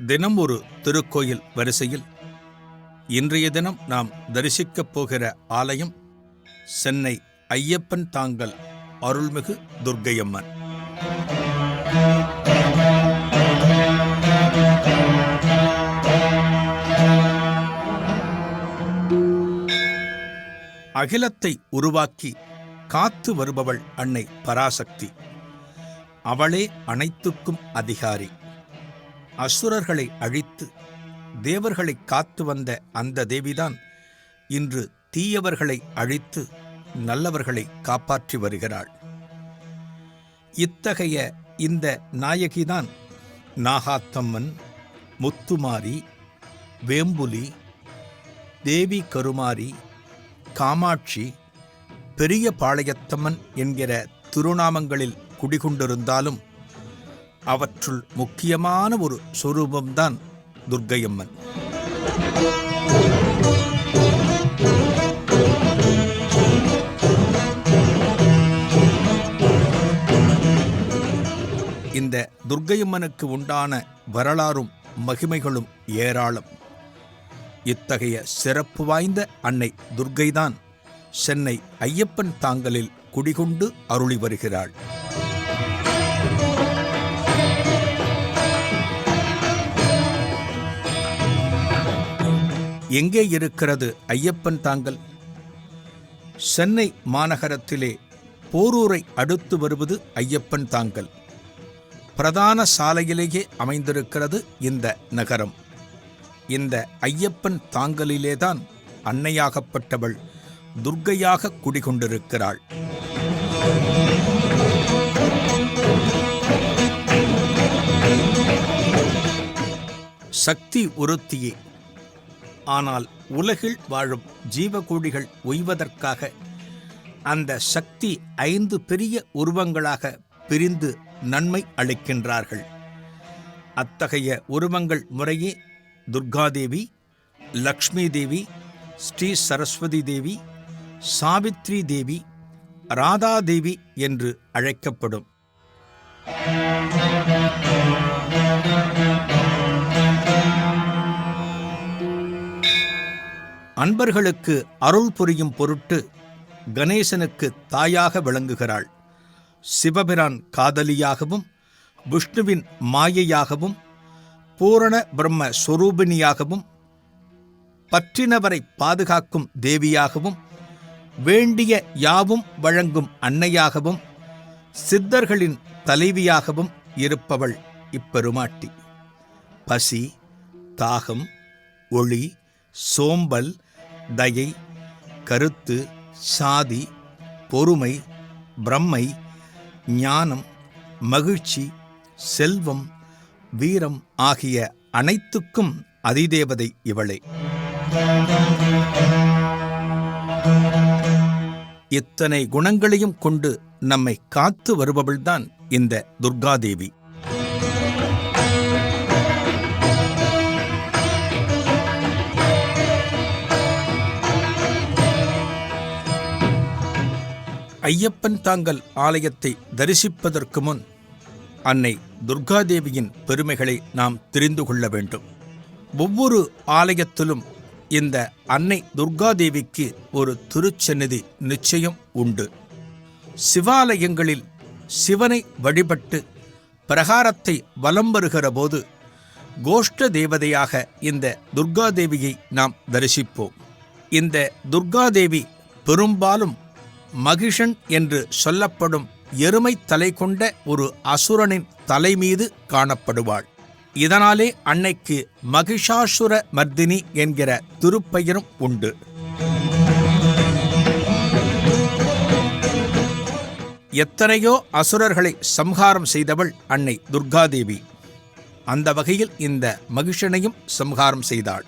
தினம் ஒரு திருக்கோயில் வரிசையில் இன்றைய தினம் நாம் தரிசிக்கப் போகிற ஆலயம் சென்னை ஐயப்பன் தாங்கல் அருள்மிகு துர்க்கையம்மன். அகிலத்தை உருவாக்கி காத்து வருபவள் அன்னை பராசக்தி. அவளே அனைத்துக்கும் அதிகாரி. அசுரர்களை அழித்து தேவர்களை காத்து வந்த அந்த தேவிதான் இன்று தீயவர்களை அழித்து நல்லவர்களை காப்பாற்றி வருகிறாள். இத்தகைய இந்த நாயகிதான் நாகாத்தம்மன், முத்துமாரி, வேம்புலி, தேவி கருமாரி, காமாட்சி, பெரிய பாளையத்தம்மன் என்கிற திருநாமங்களில் குடிகொண்டிருந்தாலும் அவற்றுள் முக்கியமான ஒரு சொரூபம்தான் துர்க்கையம்மன். இந்த துர்க்கையம்மனுக்கு உண்டான வரலாறும் மகிமைகளும் ஏராளம். இத்தகைய சிறப்பு வாய்ந்த அன்னை துர்க்கைதான் சென்னை ஐயப்பன் தாங்கலில் குடிகொண்டு அருளி வருகிறாள். எங்கே இருக்கிறது ஐயப்பன் தாங்கல்? சென்னை மாநகரத்திலே போரூரை அடுத்து வருவது ஐயப்பன் தாங்கல். பிரதான சாலையிலேயே அமைந்திருக்கிறது இந்த நகரம். இந்த ஐயப்பன் தாங்கலிலேதான் அன்னையாகப்பட்டவள் துர்க்கையாக குடிகொண்டிருக்கிறாள். சக்தி ஒருத்தியே. ஆனால் உலகில் வாழும் ஜீவகோடிகள் உய்வதற்காக அந்த சக்தி 5 பெரிய உருவங்களாக பிரிந்து நன்மை அளிக்கின்றார்கள். அத்தகைய உருவங்கள் முறையே துர்காதேவி, லக்ஷ்மி தேவி, ஸ்ரீ சரஸ்வதி தேவி, சாவித்ரி தேவி, ராதாதேவி என்று அழைக்கப்படும். அன்பர்களுக்கு அருள் புரியும் பொருட்டு கணேசனுக்கு தாயாக விளங்குகிறாள். சிவபிரான் காதலியாகவும், விஷ்ணுவின் மாயையாகவும், பூரண பிரம்ம சொரூபிணியாகவும், பற்றினவரை பாதுகாக்கும் தேவியாகவும், வேண்டிய யாவும் வழங்கும் அன்னையாகவும், சித்தர்களின் தலைவியாகவும் இருப்பவள் இப்பெருமாட்டி. பசி, தாகம், ஒளி, சோம்பல், தயை, கருத்து, சாதி, பொறுமை, பிரம்மை, ஞானம், மகிழ்ச்சி, செல்வம், வீரம் ஆகிய அனைத்துக்கும் அதிதேவதை இவளே. இத்தனை குணங்களையும் கொண்டு நம்மை காத்து வருபவள்தான் இந்த துர்காதேவி. ஐயப்பன் தாங்கல் ஆலயத்தை தரிசிப்பதற்கு முன் அன்னை துர்காதேவியின் பெருமைகளை நாம் தெரிந்து கொள்ள வேண்டும். ஒவ்வொரு ஆலயத்திலும் இந்த அன்னை துர்காதேவிக்கு ஒரு திருச்சந்நிதி நிச்சயம் உண்டு. சிவாலயங்களில் சிவனை வழிபட்டு பிரகாரத்தை வலம் வருகிற போது கோஷ்ட தேவதையாக இந்த துர்காதேவியை நாம் தரிசிப்போம். இந்த துர்காதேவி பெரும்பாலும் மகிஷன் என்று சொல்லப்படும் எருமை தலை கொண்ட ஒரு அசுரனின் தலை மீது காணப்படுவாள். இதனாலே அன்னைக்கு மகிஷாசுர மர்தினி என்கிற திருப்பெயரும் உண்டு. எத்தனையோ அசுரர்களை சம்ஹாரம் செய்தவள் அன்னை துர்காதேவி. அந்த வகையில் இந்த மகிஷனையும் சம்ஹாரம் செய்தாள்.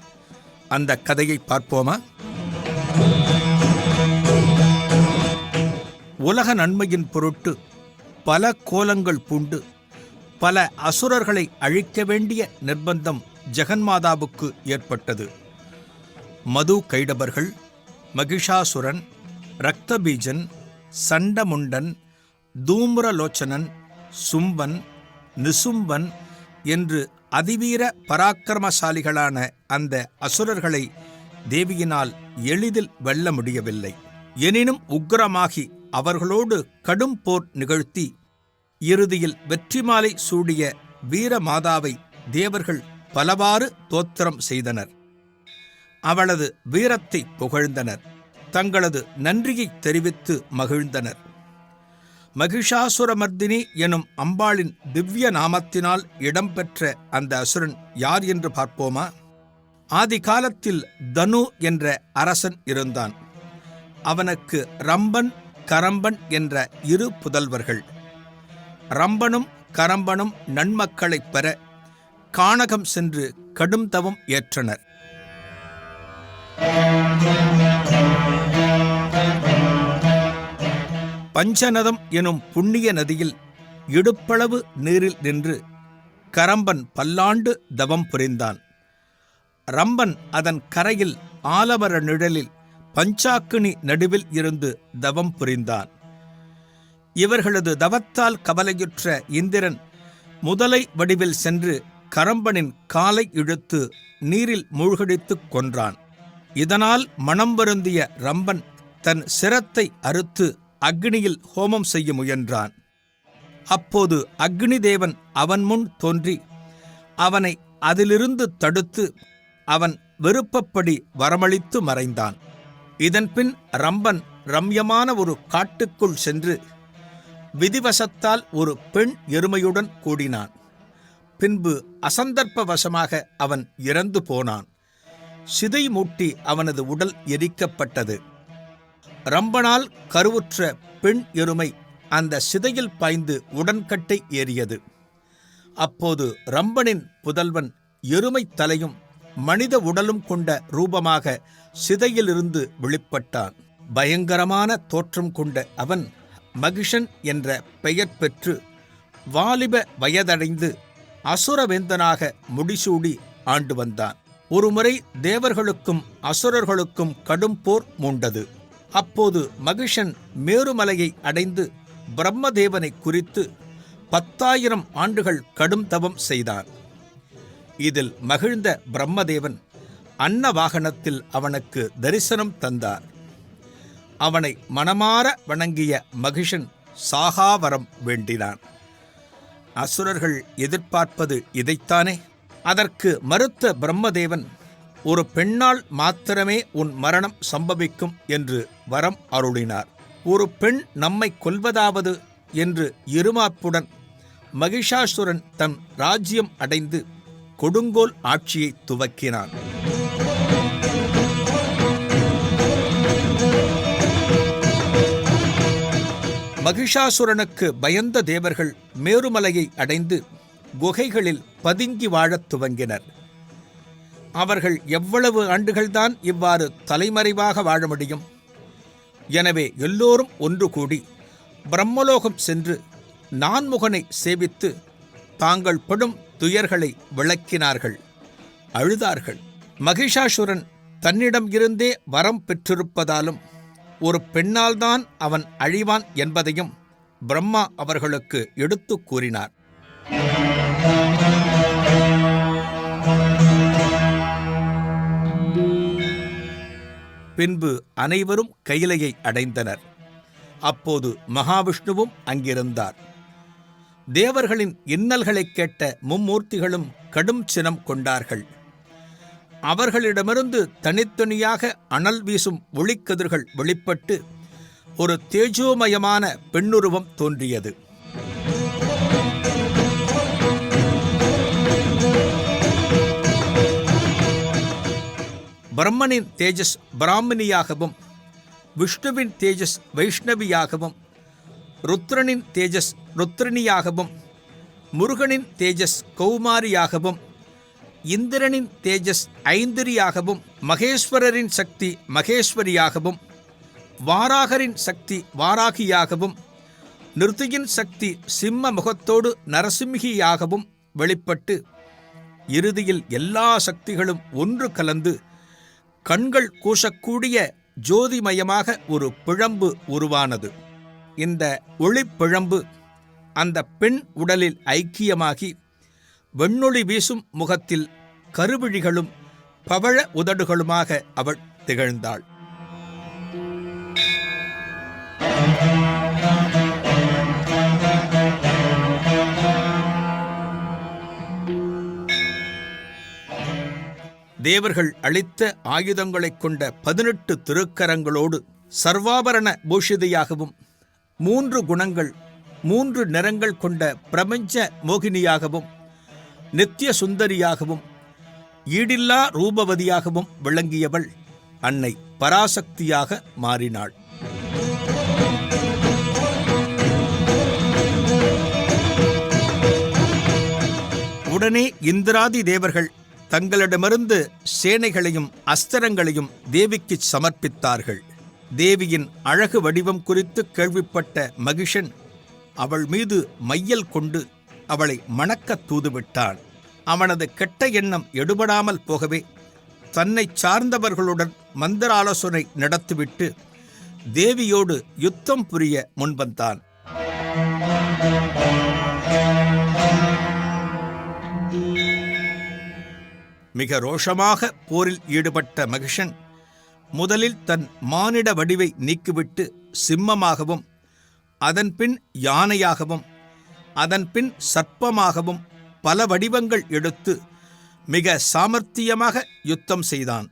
அந்த கதையை பார்ப்போமா? உலக நன்மையின் பொருட்டு பல கோலங்கள் பூண்டு பல அசுரர்களை அழிக்க வேண்டிய நிர்பந்தம் ஜெகன்மாதாவுக்கு ஏற்பட்டது. மது கைடபர்கள், மகிஷாசுரன், இரத்தபீஜன், சண்டமுண்டன், தூம்ரலோச்சனன், சும்பன், நிசும்பன் என்று அதிவீர பராக்கிரமசாலிகளான அந்த அசுரர்களை தேவியினால் எளிதில் வெல்ல முடியவில்லை. எனினும் உக்கிரமாகி அவர்களோடு கடும் போர் நிகழ்த்தி இறுதியில் வெற்றி மாலை சூடிய வீரமாதாவை தேவர்கள் பலவாறு தோத்திரம் செய்தனர். அவளது வீரத்தை புகழ்ந்தனர். தங்களது நன்றியை தெரிவித்து மகிழ்ந்தனர். மகிஷாசுரமர்தினி எனும் அம்பாளின் திவ்ய நாமத்தினால் இடம்பெற்ற அந்த அசுரன் யார் என்று பார்ப்போமா? ஆதி காலத்தில் தனு என்ற அரசன் இருந்தான். அவனுக்கு ரம்பன், கரம்பன் என்ற இரு புதல்வர்கள். ரம்பனும் கரம்பனும் நன்மக்களைப் பெற கானகம் சென்று கடும் தவம் ஏற்றனர். பஞ்சநதம் எனும் புண்ணிய நதியில் இடுப்பளவு நீரில் நின்று கரம்பன் பல்லாண்டு தவம் புரிந்தான். ரம்பன் அதன் கரையில் ஆலமர நிழலில் பஞ்சாக்கினி நடுவில் இருந்து தவம் புரிந்தான். இவர்களது தவத்தால் கவலையுற்ற இந்திரன் முதலை வடிவில் சென்று கரம்பனின் காலை இழுத்து நீரில் மூழ்கடித்துக் கொன்றான். இதனால் மனம் வருந்திய ரம்பன் தன் சிரத்தை அறுத்து அக்னியில் ஹோமம் செய்ய முயன்றான். அப்போது அக்னி தேவன் அவன் முன் தோன்றி அவனை அதிலிருந்து தடுத்து அவன் விருப்பப்படி வரமளித்து மறைந்தான். இதன்பின் ரம்பன் ரம்யமான ஒரு காட்டுக்குள் சென்று விதிவசத்தால் ஒரு பெண் எருமையுடன் கூடினான். பின்பு அசந்தர்ப்பவசமாக அவன் இறந்து போனான். சிதை மூட்டி அவனது உடல் எரிக்கப்பட்டது. ரம்பனால் கருவுற்ற பெண் எருமை அந்த சிதையில் பாய்ந்து உடன்கட்டை ஏறியது. அப்போது ரம்பனின் புதல்வன் எருமை தலையும் மனித உடலும் கொண்ட ரூபமாக சிதையிலிருந்து வெளிப்பட்டான். பயங்கரமான தோற்றம் கொண்ட அவன் மகிஷன் என்ற பெயர் பெற்று வாலிப வயதடைந்து அசுரவேந்தனாக முடிசூடி ஆண்டு வந்தான். ஒருமுறை தேவர்களுக்கும் அசுரர்களுக்கும் கடும் போர் மூண்டது. அப்போது மகிஷன் மேருமலையை அடைந்து பிரம்மதேவனை குறித்து 10,000 ஆண்டுகள் கடும் தவம் செய்தான். இதில் மகிழ்ந்த பிரம்மதேவன் அன்ன வாகனத்தில் அவனுக்கு தரிசனம் தந்தார். அவனை மனமார வணங்கிய மகிஷன் சாகாவரம் வேண்டினான். அசுரர்கள் எதிர்பார்ப்பது இதைத்தானே? அதற்கு மறுத்த பிரம்மதேவன், ஒரு பெண்ணால் மாத்திரமே உன் மரணம் சம்பவிக்கும் என்று வரம் அருளினார். ஒரு பெண் நம்மை கொல்வதாவது என்று இருமாப்புடன் மகிஷாசுரன் தன் ராஜ்யம் அடைந்து கொடுங்கோல் ஆட்சியை துவக்கினான். மகிஷாசுரனுக்கு பயந்த தேவர்கள் மேருமலையை அடைந்து குகைகளில் பதுங்கி வாழத் துவங்கினர். அவர்கள் எவ்வளவு ஆண்டுகள்தான் இவ்வாறு தலைமறைவாக வாழ முடியும்? எனவே எல்லோரும் ஒன்று கூடி பிரம்மலோகம் சென்று நான்முகனை சேவித்து தாங்கள் படும் துயர்களை விளக்கினார்கள், அழுதார்கள். மகிஷாசுரன் தன்னிடம் இருந்தே வரம் பெற்றிருப்பதாலும் ஒரு பெண்ணால்தான் அவன் அழிவான் என்பதையும் பிரம்மா அவர்களுக்கு எடுத்துக் கூறினார். பின்பு அனைவரும் கையிலையை அடைந்தனர். அப்போது மகாவிஷ்ணுவும் அங்கிருந்தார். தேவர்களின் இன்னல்களைக் கேட்ட மும்மூர்த்திகளும் கடும் சினம் கொண்டார்கள். அவர்களிடமிருந்து தனித்தனியாக அனல் வீசும் ஒளிக்கதிர்கள் வெளிப்பட்டு ஒரு தேஜோமயமான பெண்ணுருவம் தோன்றியது. பிரம்மனின் தேஜஸ் பிராமினியாகவும், விஷ்ணுவின் தேஜஸ் வைஷ்ணவியாகவும், ருத்ரனின் தேஜஸ் ருத்ரனியாகவும், முருகனின் தேஜஸ் கௌமாரியாகவும், இந்திரனின் தேஜஸ் ஐந்திரியாகவும், மகேஸ்வரரின் சக்தி மகேஸ்வரியாகவும், வாராகரின் சக்தி வாராகியாகவும், நிருதியின் சக்தி சிம்ம முகத்தோடு நரசிம்ஹியாகவும் வெளிப்பட்டு இறுதியில் எல்லா சக்திகளும் ஒன்று கலந்து கண்கள் கூசக்கூடிய ஜோதிமயமாக ஒரு பிழம்பு உருவானது. இந்த ஒளிப்பிழம்பு அந்த பெண் உடலில் ஐக்கியமாகி வெண்ணொளி வீசும் முகத்தில் கருவிழிகளும் பவழ உதடுகளுமாக அவள் திகழ்ந்தாள். தேவர்கள் அளித்த ஆயுதங்களைக் கொண்ட 18 திருக்கரங்களோடு சர்வாபரண பூஷிதையாகவும் 3 குணங்கள் 3 நிறங்கள் கொண்ட பிரபஞ்ச மோகினியாகவும் நித்திய சுந்தரியாகவும் ஈடில்லா ரூபவதியாகவும் விளங்கியவள் அன்னை பராசக்தியாக மாறினாள். உடனே இந்திராதி தேவர்கள் தங்களிடமிருந்து சேனைகளையும் அஸ்திரங்களையும் தேவிக்கு சமர்ப்பித்தார்கள். தேவியின் அழகு வடிவம் குறித்து கேள்விப்பட்ட மகிஷன் அவள் மீது மையல் கொண்டு அவளை மணக்கத் தூதுவிட்டான். அவனது கெட்ட எண்ணம் எடுபடாமல் போகவே தன்னை சார்ந்தவர்களுடன் மந்திராலோசனை நடத்திவிட்டு தேவியோடு யுத்தம் புரிய முன்வந்தான். மிக ரோஷமாக போரில் ஈடுபட்ட மகிஷன் முதலில் தன் மானிட வடிவை நீக்கிவிட்டு சிம்மமாகவும் அதன்பின் யானையாகவும் அதன்பின் சர்ப்பமாகவும் பல வடிவங்கள் எடுத்து மிக சாமர்த்தியமாக யுத்தம் செய்தான்.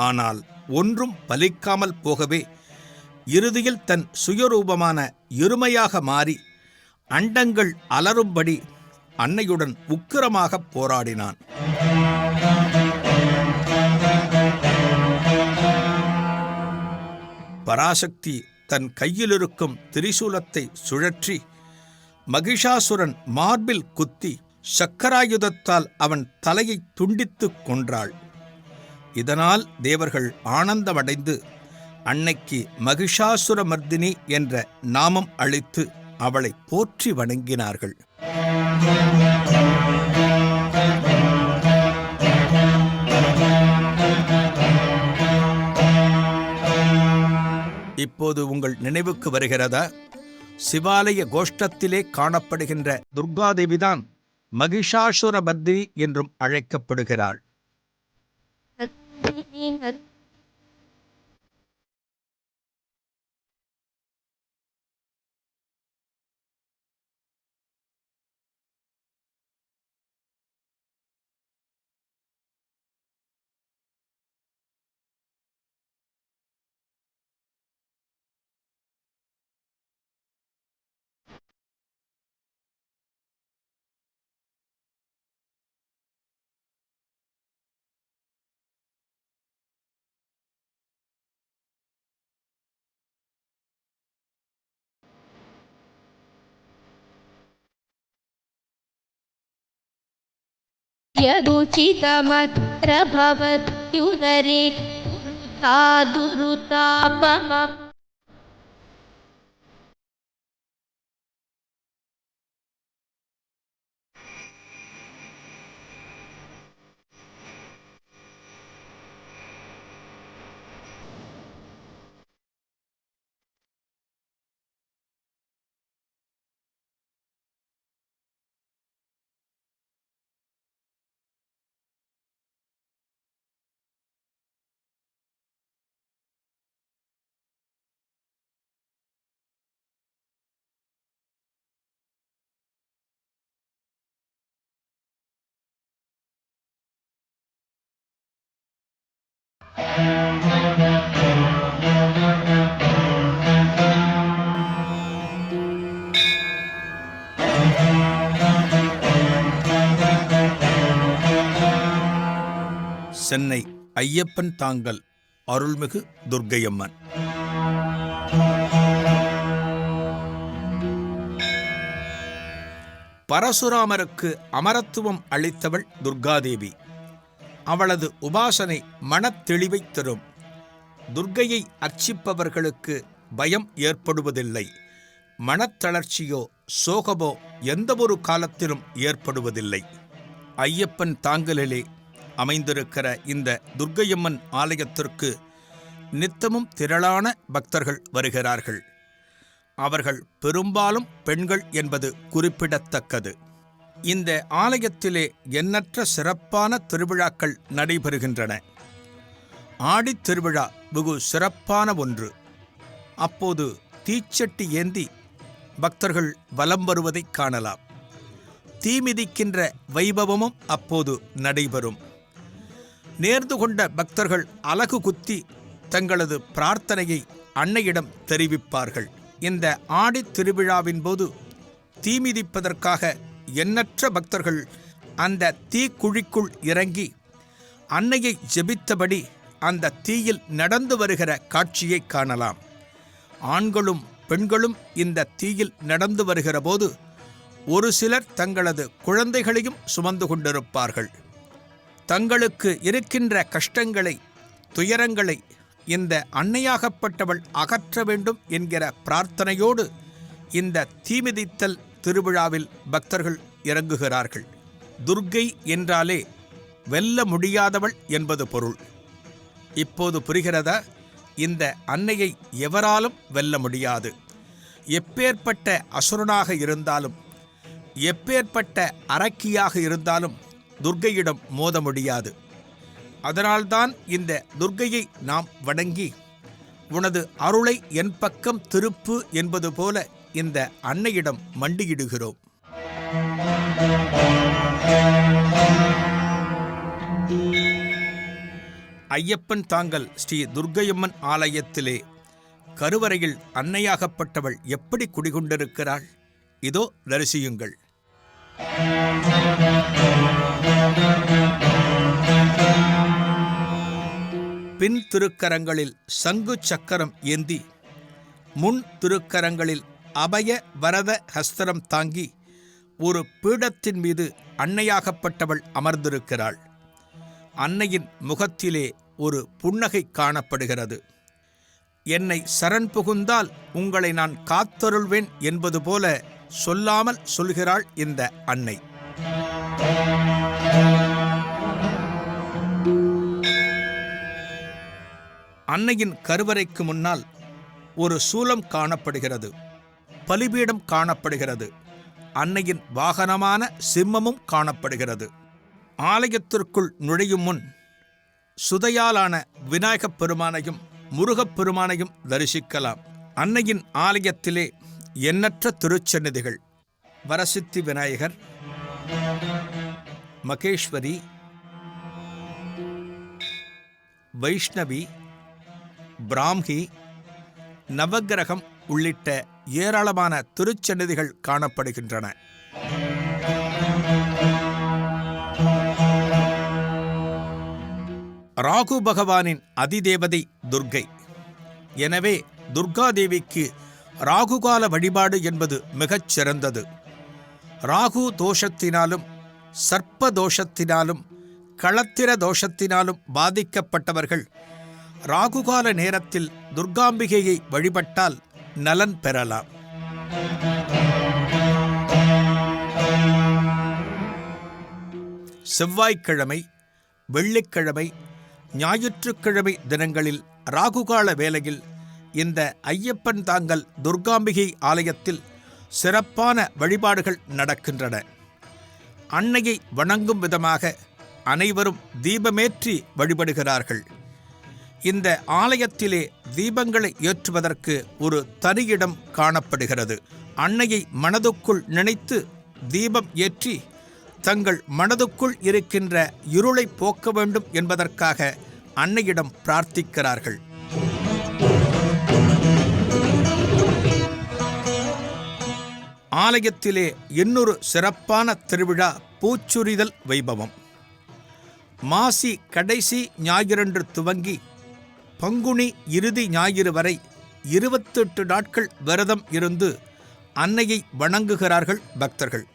ஆனால் ஒன்றும் பலிக்காமல் போகவே இறுதியில் தன் சுயரூபமான இருமையாக மாறி அண்டங்கள் அலறும்படி அன்னையுடன் உக்கிரமாக போராடினான். பராசக்தி தன் கையிலிருக்கும் திரிசூலத்தை சுழற்றி மகிஷாசுரன் மார்பில் குத்தி சக்கராயுதத்தால் அவன் தலையை துண்டித்துக் கொன்றாள். இதனால் தேவர்கள் ஆனந்தமடைந்து அன்னைக்கு மகிஷாசுரமர்தினி என்ற நாமம் அளித்து அவளை போற்றி வணங்கினார்கள். இப்போது உங்கள் நினைவுக்கு வருகிறதா? சிவாலய கோஷ்டத்திலே காணப்படுகின்ற துர்காதேவிதான் மகிஷாசுரமர்தினி என்றும் அழைக்கப்படுகிறாள். यदुचितमत्र भवत्युदरे साधुरुतापमम् சென்னை ஐயப்பன் தாங்கல் அருள்மிகு துர்க்கையம்மன். பரசுராமருக்கு அமரத்துவம் அளித்தவள் துர்காதேவி. அவளது உபாசனை மனத்தெளிவை தரும். துர்க்கையை அர்ச்சிப்பவர்களுக்கு பயம் ஏற்படுவதில்லை. மனத்தளர்ச்சியோ சோகமோ எந்தவொரு காலத்திலும் ஏற்படுவதில்லை. ஐயப்பன் தாங்கலிலே அமைந்திருக்கிற இந்த துர்க்கையம்மன் ஆலயத்திற்கு நித்தமும் திரளான பக்தர்கள் வருகிறார்கள். அவர்கள் பெரும்பாலும் பெண்கள் என்பது குறிப்பிடத்தக்கது. இந்த ஆலயத்திலே எண்ணற்ற சிறப்பான திருவிழாக்கள் நடைபெறுகின்றன. ஆடித் திருவிழா வெகு சிறப்பான ஒன்று. அப்போது தீச்சட்டி ஏந்தி பக்தர்கள் வலம் வருவதைக் காணலாம். தீ மிதிக்கின்ற வைபவமும் அப்போது நடைபெறும். நேர்ந்து கொண்ட பக்தர்கள் அலகு குத்தி தங்களது பிரார்த்தனையை அன்னையிடம் தெரிவிப்பார்கள். இந்த ஆடித் திருவிழாவின் போது தீ மிதிப்பதற்காக எண்ணற்ற பக்தர்கள் அந்த தீக்குழிக்குள் இறங்கி அன்னையை ஜெபித்தபடி அந்த தீயில் நடந்து வருகிற காட்சியை காணலாம். ஆண்களும் பெண்களும் இந்த தீயில் நடந்து வருகிற போது ஒரு சிலர் தங்களது குழந்தைகளையும் சுமந்து கொண்டிருப்பார்கள். தங்களுக்கு இருக்கின்ற கஷ்டங்களை, துயரங்களை இந்த அன்னையாகப்பட்டவள் அகற்ற வேண்டும் என்கிற பிரார்த்தனையோடு இந்த தீமிதித்தல் திருவிழாவில் பக்தர்கள் இறங்குகிறார்கள். துர்க்கை என்றாலே வெல்ல முடியாதவள் என்பது பொருள். இப்போது புரிகிறதா? இந்த அன்னையை எவராலும் வெல்ல முடியாது. எப்பேற்பட்ட அசுரனாக இருந்தாலும், எப்பேற்பட்ட அரக்கியாக இருந்தாலும் துர்க்கையிடம் மோத முடியாது. அதனால்தான் இந்த துர்க்கையை நாம் வணங்கி உனது அருளை என் பக்கம் திருப்பு என்பது போல இந்த அன்னையிடம் மண்டியிடுகிறோம். ஐயப்பன் தாங்கல் ஸ்ரீ துர்க்கையம்மன் ஆலயத்திலே கருவறையில் அன்னையாகப்பட்டவள் எப்படி குடிகொண்டிருக்கிறாள்? இதோ தரிசியுங்கள். பின் திருக்கரங்களில் சங்கு சக்கரம் ஏந்தி, முன் திருக்கரங்களில் அபய வரத ஹஸ்தரம் தாங்கி ஒரு பீடத்தின் மீது அன்னையாகப்பட்டவள் அமர்ந்திருக்கிறாள். அன்னையின் முகத்திலே ஒரு புன்னகை காணப்படுகிறது. என்னை சரண் புகுந்தால் உங்களை நான் காத்தருள்வேன் என்பது போல சொல்லாமல் சொல்கிறாள் இந்த அன்னை. அன்னையின் கருவறைக்கு முன்னால் ஒரு சூலம் காணப்படுகிறது. பலிபீடம் காணப்படுகிறது. அன்னையின் வாகனமான சிம்மமும் காணப்படுகிறது. ஆலயத்திற்குள் நுழையும் முன் சுதையாலான விநாயகப் பெருமானையும் முருகப்பெருமானையும் தரிசிக்கலாம். அன்னையின் ஆலயத்திலே எண்ணற்ற திருச்சந்நிதிகள். வரசித்தி விநாயகர், மகேஸ்வரி, வைஷ்ணவி, பிராம்ஹி, நவக்கிரகம் உள்ளிட்ட ஏராளமான திருச்சந்நிதிகள் காணப்படுகின்றன. ராகு பகவானின் அதிதேவதை துர்க்கை. எனவே துர்காதேவிக்கு ராகுகால வழிபாடு என்பது மிகச் சிறந்தது. ராகு தோஷத்தினாலும் சர்ப்ப தோஷத்தினாலும் களத்திர தோஷத்தினாலும் பாதிக்கப்பட்டவர்கள் ராகுகால நேரத்தில் துர்காம்பிகையை வழிபட்டால் நலன் பெறலாம். செவ்வாய்க்கிழமை, வெள்ளிக்கிழமை, ஞாயிற்றுக்கிழமை தினங்களில் ராகுகால வேளையில் இந்த ஐயப்பன் தாங்கல் துர்காம்பிகை ஆலயத்தில் சிறப்பான வழிபாடுகள் நடக்கின்றன. அன்னையை வணங்கும் விதமாக அனைவரும் தீபமேற்றி வழிபடுகிறார்கள். இந்த ஆலயத்திலே தீபங்களை ஏற்றுவதற்கு ஒரு தனியிடம் காணப்படுகிறது. அன்னையை மனதுக்குள் நினைத்து தீபம் ஏற்றி தங்கள் மனதுக்குள் இருக்கின்ற இருளை போக்க வேண்டும் என்பதற்காக அன்னையிடம் பிரார்த்திக்கிறார்கள். ஆலயத்திலே இன்னொரு சிறப்பான திருவிழா பூச்சுரிதல் வைபவம். மாசி கடைசி ஞாயிறன்று துவங்கி பங்குனி இறுதி ஞாயிறு வரை 28 நாட்கள் விரதம் இருந்து அன்னையை வணங்குகிறார்கள் பக்தர்கள்.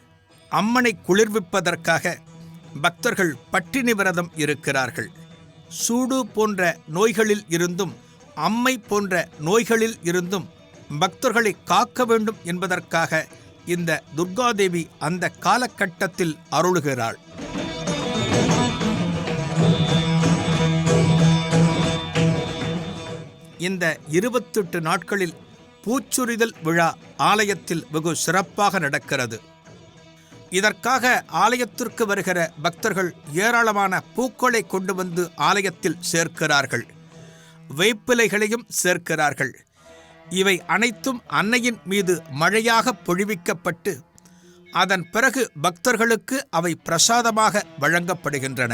அம்மனை குளிர்விப்பதற்காக பக்தர்கள் பட்டினி விரதம் இருக்கிறார்கள். சூடு போன்ற நோய்களில் இருந்தும் அம்மை போன்ற நோய்களில் இருந்தும் பக்தர்களை காக்க வேண்டும் என்பதற்காக இந்த துர்காதேவி அந்த காலகட்டத்தில் அருளுகிறாள். இந்த 28 நாட்களில் பூச்சுரிதல் விழா ஆலயத்தில் வெகு சிறப்பாக நடக்கிறது. இதற்காக ஆலயத்திற்கு வருகிற பக்தர்கள் ஏராளமான பூக்களை கொண்டு வந்து ஆலயத்தில் சேர்க்கிறார்கள். வேப்பிலைகளையும் சேர்க்கிறார்கள். இவை அனைத்தும் அன்னையின் மீது மழையாக பொழிவிக்கப்பட்டு அதன் பிறகு பக்தர்களுக்கு அவை பிரசாதமாக வழங்கப்படுகின்றன.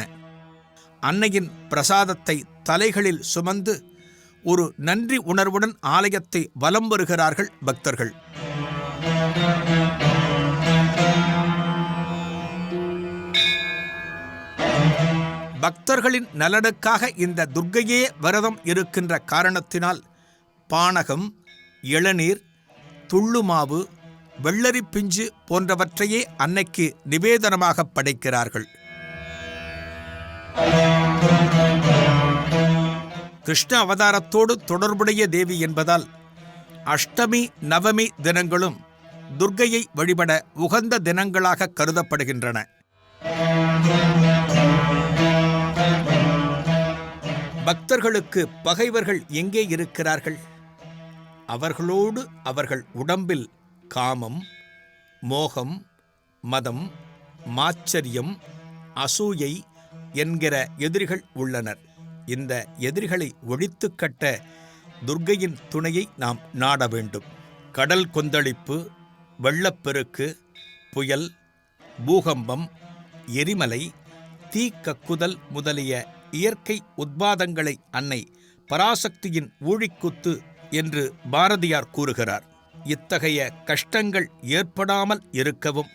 அன்னையின் பிரசாதத்தை தலைகளில் சுமந்து ஒரு நன்றி உணர்வுடன் ஆலயத்தை வலம் வருகிறார்கள் பக்தர்கள். பக்தர்களின் நலனுக்காக இந்த துர்க்கையே விரதம் இருக்கின்ற காரணத்தினால் பானகம், இளநீர், துள்ளுமாவு, வெள்ளரி பிஞ்சு போன்றவற்றையே அன்னைக்கு நிவேதனமாக படைக்கிறார்கள். கிருஷ்ண அவதாரத்தோடு தொடர்புடைய தேவி என்பதால் அஷ்டமி, நவமி தினங்களும் துர்க்கையை வழிபட உகந்த தினங்களாக கருதப்படுகின்றன. பக்தர்களுக்கு பகைவர்கள் எங்கே இருக்கிறார்கள்? அவர்களோடு அவர்கள் உடம்பில் காமம், மோகம், மதம், மாச்சரியம், அசூயை என்கிற எதிரிகள் உள்ளனர். இந்த எதிரிகளை ஒழித்து கட்ட துர்க்கையின் துணையை நாம் நாட வேண்டும். கடல் கொந்தளிப்பு, வெள்ளப்பெருக்கு, புயல், பூகம்பம், எரிமலை, தீ கக்குதல் முதலிய இயற்கை உத்பாதங்களை அன்னை பராசக்தியின் ஊழிக்குத்து என்று பாரதியார் கூறுகிறார். இத்தகைய கஷ்டங்கள் ஏற்படாமல் இருக்கவும்,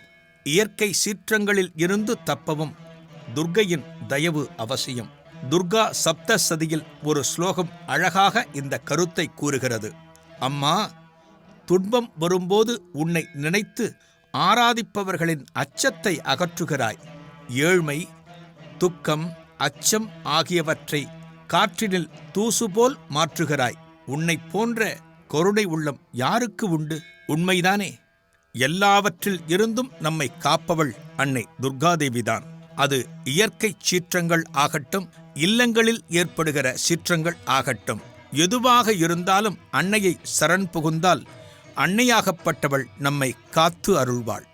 இயற்கை சீற்றங்களில் இருந்து தப்பவும் துர்க்கையின் தயவு அவசியம். துர்கா சப்தசதியில் ஒரு ஸ்லோகம் அழகாக இந்த கருத்தை கூறுகிறது. அம்மா, துன்பம் வரும்போது உன்னை நினைத்து ஆராதிப்பவர்களின் அச்சத்தை அகற்றுகிறாய். ஏழ்மை, துக்கம், அச்சம் ஆகியவற்றை காற்றினில் தூசு போல் மாற்றுகிறாய். உன்னை போன்ற கருணை உள்ளம் யாருக்கு உண்டு? உண்மைதானே? எல்லாவற்றில் இருந்தும் நம்மை காப்பவள் அன்னை துர்காதேவிதான். அது இயற்கை சீற்றங்கள் ஆகட்டும், இல்லங்களில் ஏற்படுகிற சீற்றங்கள் ஆகட்டும், எதுவாக இருந்தாலும் அன்னையை சரண் புகுந்தால் அன்னையாகப்பட்டவள் நம்மை காத்து அருள்வாள்.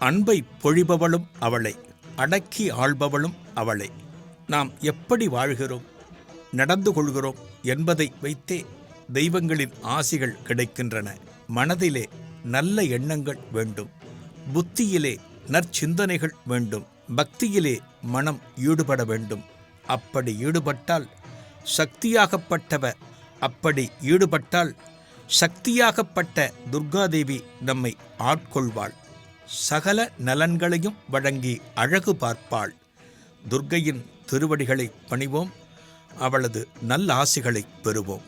அன்பை பொழிபவளும் அவளை, அடக்கி ஆள்பவளும் அவளை. நாம் எப்படி வாழ்கிறோம், நடந்து கொள்கிறோம் என்பதை வைத்தே தெய்வங்களின் ஆசிகள் கிடைக்கின்றன. மனதிலே நல்ல எண்ணங்கள் வேண்டும், புத்தியிலே நற்சிந்தனைகள் வேண்டும், பக்தியிலே மனம் ஈடுபட வேண்டும். அப்படி ஈடுபட்டால் சக்தியாகப்பட்ட துர்காதேவி நம்மை ஆட்கொள்வாள். சகல நலன்களையும் வழங்கி அழகு பார்ப்பாள். துர்க்கையின் திருவடிகளை பணிவோம், அவளது நல்லாசிகளை பெறுவோம்.